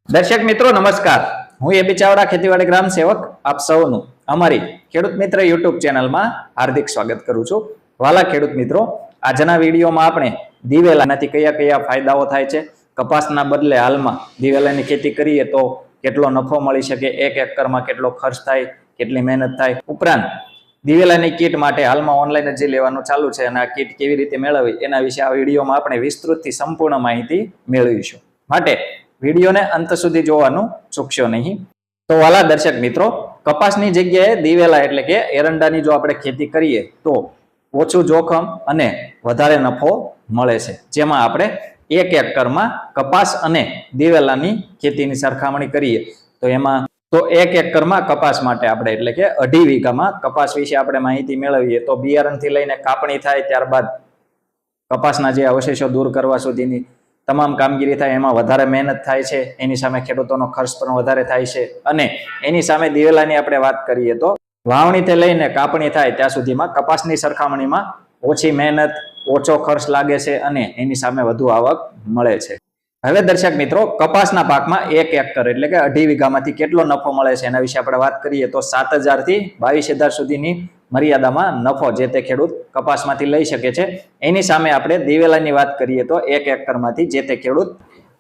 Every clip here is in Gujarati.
દર્શક મિત્રો નમસ્કાર, હું એબી ચાવડા ખેતીવાડી ગ્રામ સેવક આપ સૌનું અમારી ખેડૂત મિત્ર યુટ્યુબ ચેનલમાં હાર્દિક સ્વાગત કરું છું. વાલા ખેડૂત મિત્રો, આજના વિડીયોમાં આપણે દિવેલાનાથી કયા કયા ફાયદાઓ થાય છે, કપાસના બદલે હાલમાં દિવેલાની ખેતી કરીએ તો કેટલો નફો મળી શકે, એક એકરમાં કેટલો ખર્ચ થાય, કેટલી મહેનત થાય, ઉપરાંત દિવેલાની કીટ માટે હાલમાં ઓનલાઈન અરજી લેવાનું ચાલુ છે અને આ કીટ કેવી રીતે મેળવવી એના વિશે આ વિડીયોમાં આપણે વિસ્તૃતથી સંપૂર્ણ માહિતી મેળવીશું. માટે વિડીયોને અંત સુધી જોવાનું ચૂકશો નહીં. તો વાલા દર્શક મિત્રો, કપાસની જગ્યાએ દિવેલા એટલે કે એરંડાની જો આપણે ખેતી કરીએ તો ઓછું જોખમ અને વધારે નફો મળે છે. જેમાં આપણે એક એકરમાં કપાસ અને દિવેલાની ખેતીની સરખામણી કરીએ તો એમાં એક એકરમાં કપાસ માટે આપણે એટલે કે 2.5 વીઘામાં કપાસ વિશે આપણે માહિતી મેળવીએ તો બિયારણથી લઈને કાપણી થાય ત્યારબાદ કપાસના જે અવશેષો દૂર કરવા સુધીની તમામ કામગીરી થાય, એમાં વધારે મહેનત થાય છે. એની સામે ખેડૂતોનો ખર્ચ પણ વધારે થાય છે અને એની સામે દિવેલાની આપણે વાત કરીએ તો વાવણીથી લઈને કાપણી થાય ત્યાં સુધીમાં કપાસની સરખામણીમાં ઓછી મહેનત, ઓછો ખર્ચ લાગે છે અને એની સામે વધુ આવક મળે છે. હવે દર્શક મિત્રો, કપાસના પાકમાં 1 એકર એટલે કે 2.5 વીઘામાંથી કેટલો નફો મળે છે એના વિશે આપણે વાત કરીએ તો 7,000 થી 22,000 સુધીની મર્યાદામાં નફો જે તે ખેડૂત કપાસમાંથી લઈ શકે છે. એની સામે આપણે દિવેલાની વાત કરીએ તો 1 એકરમાંથી જે તે ખેડૂત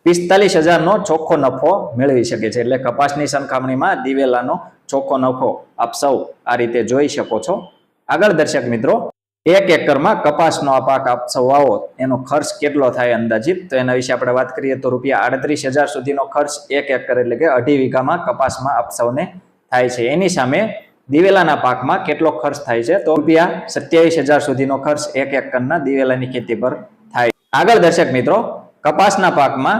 45,000 નો ચોખ્ખો નફો મેળવી શકે છે. એટલે કપાસની સરખામણીમાં દિવેલાનો ચોખ્ખો નફો આપ સૌ આ રીતે જોઈ શકો છો. આગળ દર્શક મિત્રો, 1 એકરમાં કપાસનો આ પાક આપ સૌ વાવો એનો ખર્ચ કેટલો થાય અંદાજિત, તો એના વિશે આપણે વાત કરીએ તો ₹38,000 સુધીનો ખર્ચ 1 એકર એટલે કે 2.5 વીઘામાં કપાસમાં આપ સૌને થાય છે. એની સામે દિવેલાના પાકમાં કેટલો ખર્ચ થાય છે તો ₹27,000 સુધીનો ખર્ચ 1 એકરના દિવેલાની ખેતી પર થાય. આગળ દર્શક મિત્રો, કપાસના પાકમાં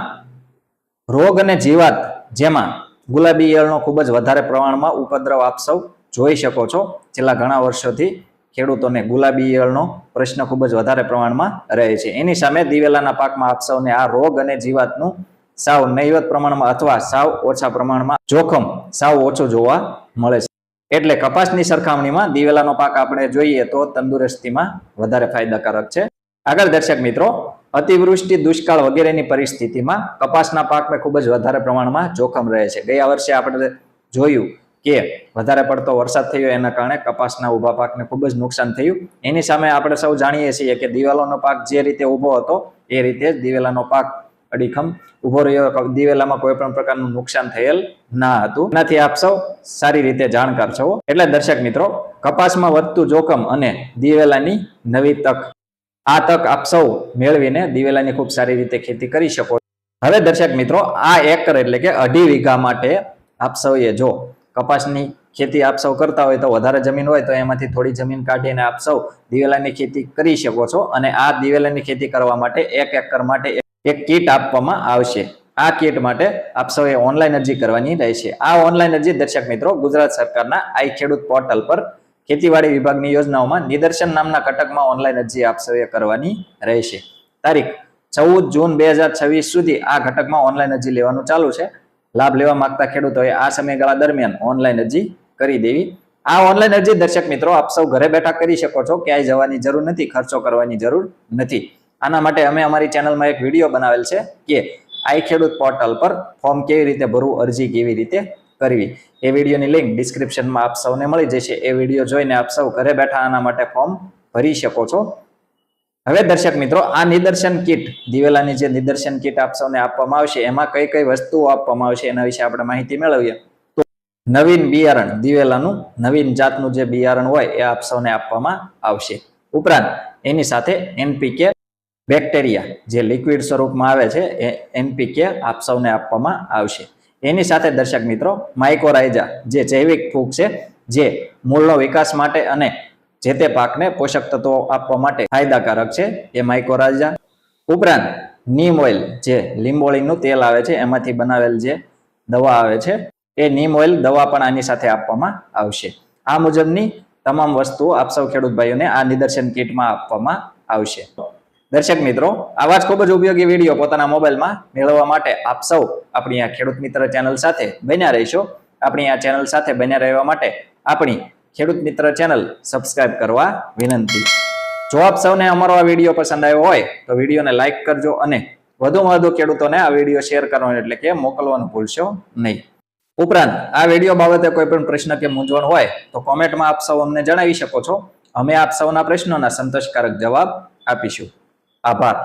રોગ અને જીવાત જેમાં ગુલાબી ઈયળનો ખૂબ જ વધારે પ્રમાણમાં ઉપદ્રવ આપ સૌ જોઈ શકો છો. છેલ્લા ઘણા વર્ષોથી ખેડૂતોને ગુલાબી ઈયળનો પ્રશ્ન ખૂબ જ વધારે પ્રમાણમાં રહે છે. એની સામે દિવેલાના પાકમાં આપ સૌને આ રોગ અને જીવાતનું સાવ નહિવત પ્રમાણમાં અથવા સાવ ઓછા પ્રમાણમાં જોખમ સાવ ઓછું જોવા મળે છે. એટલે કપાસની સરખામણીમાં દિવેલાનો પાક આપણે જોઈએ તો તંદુરસ્તીમાં વધારે ફાયદાકારક છે. આગળ દર્શક મિત્રો, અતિવૃષ્ટિ, દુષ્કાળ વગેરેની પરિસ્થિતિમાં કપાસના પાકમાં ખૂબ જ વધારે પ્રમાણમાં જોખમ રહે છે. ગયા વર્ષે આપણે જોયું કે વધારે પડતો વરસાદ થયો એના કારણે કપાસના ઊભા પાકને ખૂબ જ નુકસાન થયું. એની સામે આપણે સૌ જાણીએ છીએ કે દિવેલાનો પાક જે રીતે ઊભો હતો એ રીતે જ દિવેલાનો પાક અડીખમ ઊભો રહ્યો. દિવેલામાં કોઈ પણ પ્રકારનું નુકસાન થયેલ ના હતું. એનાથી આપ સૌ સારી રીતે જાણકાર છો. એટલે દર્શક મિત્રો, કપાસમાં વધતું જોખમ અને દિવેલાની નવી તક, આ તક આપ સૌ મેળવીને દિવેલાની ખૂબ સારી રીતે ખેતી કરી શકો. હવે દર્શક મિત્રો, આ એકર એટલે કે 2.5 વીઘા માટે આપ સૌએ જો કપાસની ખેતી આપ સૌ કરતા હોય તો વધારે જમીન હોય તો એમાંથી થોડી જમીન કાઢીને આપ સૌ દિવેલાની ખેતી કરી શકો છો. અને આ દિવેલાની ખેતી કરવા માટે 1 એકર માટે એક કીટ આપવામાં આવશે. આ કીટ માટે આપ સૌએ ઓનલાઈન અરજી કરવાની રહેશે. આ ઓનલાઈન અરજી દર્શક મિત્રો ગુજરાત સરકારના આઈ ખેડૂત પોર્ટલ પર ખેતીવાડી વિભાગની યોજનાઓમાં નિદર્શન નામના ઘટકમાં ઓનલાઈન અરજી આપ સૌએ કરવાની રહેશે. તારીખ 14 જૂન 2026 સુધી આ ઘટકમાં ઓનલાઈન અરજી લેવાનું ચાલુ છે. લાભ લેવા માંગતા ખેડૂતોએ આ સમયગાળા દરમિયાન ઓનલાઈન અરજી કરી દેવી. આ ઓનલાઈન અરજી દર્શક મિત્રો આપ સૌ ઘરે બેઠા કરી શકો છો. ક્યાંય જવાની જરૂર નથી, ખર્ચો કરવાની જરૂર નથી. આના માટે અમે અમારી ચેનલમાં એક વિડીયો બનાવેલ છે કે આઈ ખેડૂત પોર્ટલ પર ફોર્મ કેવી રીતે ભરવું, અરજી કેવી રીતે કરવી. એ વિડીયોની લિંક ડિસ્ક્રિપ્શનમાં આપ સૌને મળી જશે. એ વિડીયો જોઈને આપ સૌ ઘરે બેઠા આના માટે ફોર્મ ભરી શકો છો. હવે દર્શક મિત્રો, આ નિદર્શન કીટ, દિવેલાની જે નિદર્શન કીટ આપ સૌને આપવામાં આવશે એમાં કઈ કઈ વસ્તુઓ આપવામાં આવશે એના વિશે આપણે માહિતી મેળવીએ તો નવીન બિયારણ, દિવેલાનું નવીન જાતનું જે બિયારણ હોય એ આપ સૌને આપવામાં આવશે. ઉપરાંત એની સાથે NPK બેક્ટેરિયા જે લિક્વિડ સ્વરૂપમાં આવે છે એ NPK આપ સૌને આપવામાં આવશે. એની સાથે દર્શક મિત્રો, માઇકોરાઇઝા જે જૈવિક ફૂગ છે જે મૂળનો વિકાસ માટે અને જે તે પાકને પોષક તત્વો આપવા માટે ફાયદાકારક છે, એ માઇકોરાઇઝા. ઉપરાંત નીમ ઓઇલ જે લીંબોળીનું તેલ આવે છે એમાંથી બનાવેલ જે દવા આવે છે એ નીમ ઓઇલ દવા પણ આની સાથે આપવામાં આવશે. આ મુજબની તમામ વસ્તુઓ આપ સૌ ખેડૂત ભાઈઓને આ નિદર્શન કીટમાં આપવામાં આવશે. દર્શક મિત્રો, આવા જ ખૂબ જ ઉપયોગી વિડીયો પોતાના મોબાઈલમાં મેળવવા માટે આપ સૌ આપણી આ ખેડૂત મિત્ર ચેનલ સાથે બન્યા રહેશો. આપણી આ ચેનલ સાથે બન્યા રહેવા માટે આપણી ખેડૂત મિત્ર ચેનલ સબસ્ક્રાઇબ કરવા વિનંતી. જો આપ સૌને અમારો આ વિડીયો પસંદ આવ્યો હોય તો વિડીયોને લાઇક કરજો અને વધુમાં વધુ ખેડૂતોને આ વિડીયો શેર કરવાનો એટલે કે મોકલવાનું ભૂલશો નહીં. ઉપરાંત આ વિડીયો બાબતે કોઈ પણ પ્રશ્ન કે મૂંઝવણ હોય તો કોમેન્ટમાં આપ સૌ અમને જણાવી શકો છો. અમે આપ સૌના પ્રશ્નોના સંતોષકારક જવાબ આપીશું. આભાર.